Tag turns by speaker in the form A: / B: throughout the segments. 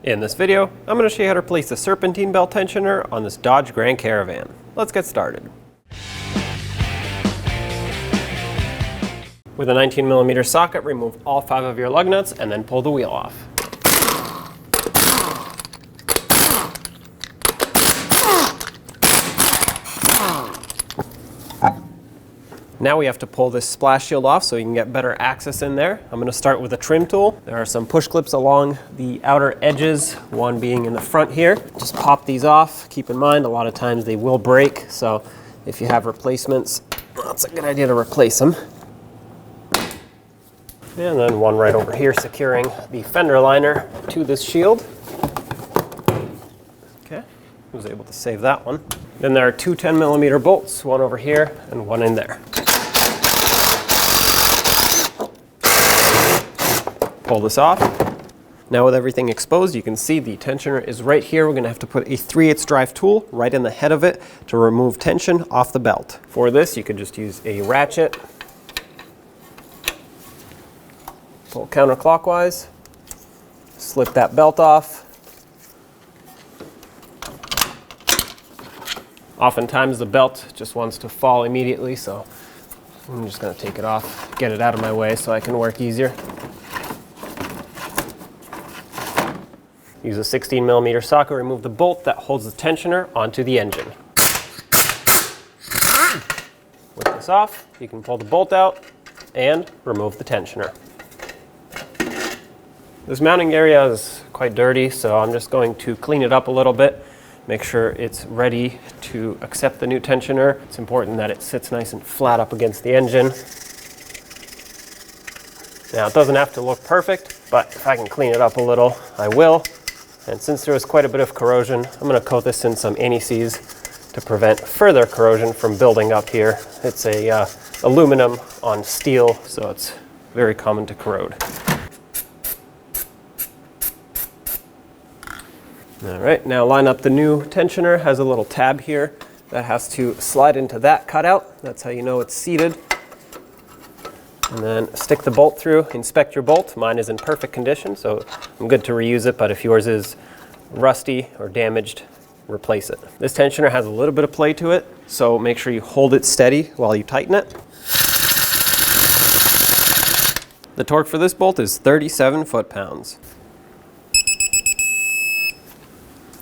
A: In this video, I'm going to show you how to replace the Serpentine belt tensioner on this Dodge Grand Caravan. Let's get started. With a 19mm socket, remove all 5 of your lug nuts and then pull the wheel off. Now we have to pull this splash shield off so you can get better access in there. I'm going to start with a trim tool. There are some push clips along the outer edges, one being in the front here. Just pop these off. Keep in mind, a lot of times they will break, so if you have replacements, that's a good idea to replace them. And then one right over here securing the fender liner to this shield. Okay, I was able to save that one. Then there are 2 10mm bolts, one over here and one in there. Pull this off. Now with everything exposed, you can see the tensioner is right here. We're going to have to put a 3/8 drive tool right in the head of it to remove tension off the belt. For this, you could just use a ratchet. Pull counterclockwise, slip that belt off. Oftentimes the belt just wants to fall immediately, so I'm just going to take it off, get it out of my way so I can work easier. Use a 16mm socket, remove the bolt that holds the tensioner onto the engine. With this off, you can pull the bolt out and remove the tensioner. This mounting area is quite dirty, so I'm just going to clean it up a little bit, make sure it's ready to accept the new tensioner. It's important that it sits nice and flat up against the engine. Now, it doesn't have to look perfect, but if I can clean it up a little, I will. And since there was quite a bit of corrosion, I'm going to coat this in some anti-seize to prevent further corrosion from building up here. It's a aluminum on steel, so it's very common to corrode. All right, now line up the new tensioner. Has a little tab here that has to slide into that cutout. That's how you know it's seated. And then stick the bolt through, inspect your bolt. Mine is in perfect condition, so I'm good to reuse it, but if yours is rusty or damaged, replace it. This tensioner has a little bit of play to it, so make sure you hold it steady while you tighten it. The torque for this bolt is 37 foot-pounds.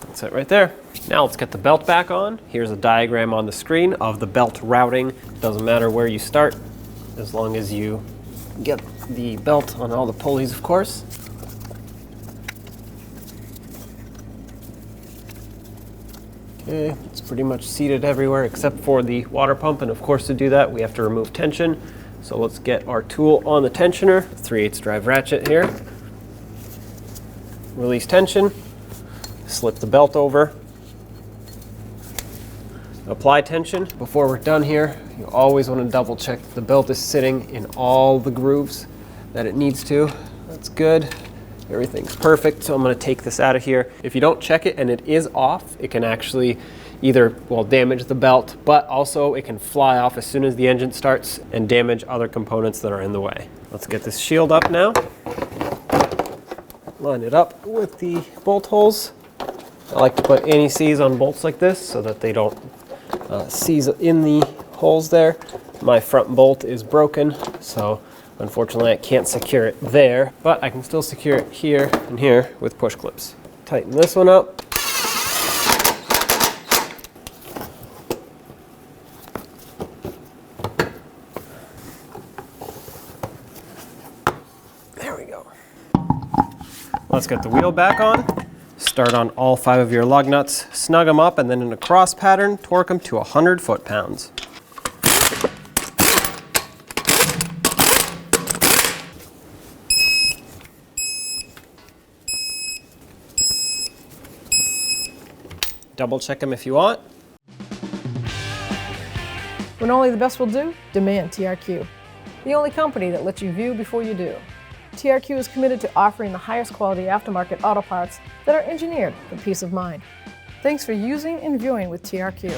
A: That's it right there. Now let's get the belt back on. Here's a diagram on the screen of the belt routing. Doesn't matter where you start, as long as you get the belt on all the pulleys, of course. Okay, it's pretty much seated everywhere except for the water pump, and of course to do that we have to remove tension. So let's get our tool on the tensioner, 3/8 drive ratchet here. Release tension, slip the belt over. Apply tension. Before we're done here, you always want to double check that the belt is sitting in all the grooves that it needs to. That's good. Everything's perfect, so I'm going to take this out of here. If you don't check it and it is off, it can actually either, well, damage the belt, but also it can fly off as soon as the engine starts and damage other components that are in the way. Let's get this shield up now. Line it up with the bolt holes. I like to put anti-seize on bolts like this so that they don't seize in the holes there. My front bolt is broken, so unfortunately I can't secure it there, but I can still secure it here and here with push clips. Tighten this one up. There we go. Let's get the wheel back on. Start on all 5 of your lug nuts, snug them up, and then in a cross pattern, torque them to 100 foot-pounds. Double check them if you want.
B: When only the best will do, demand TRQ. The only company that lets you view before you do. TRQ is committed to offering the highest quality aftermarket auto parts that are engineered for peace of mind. Thanks for using and viewing with TRQ.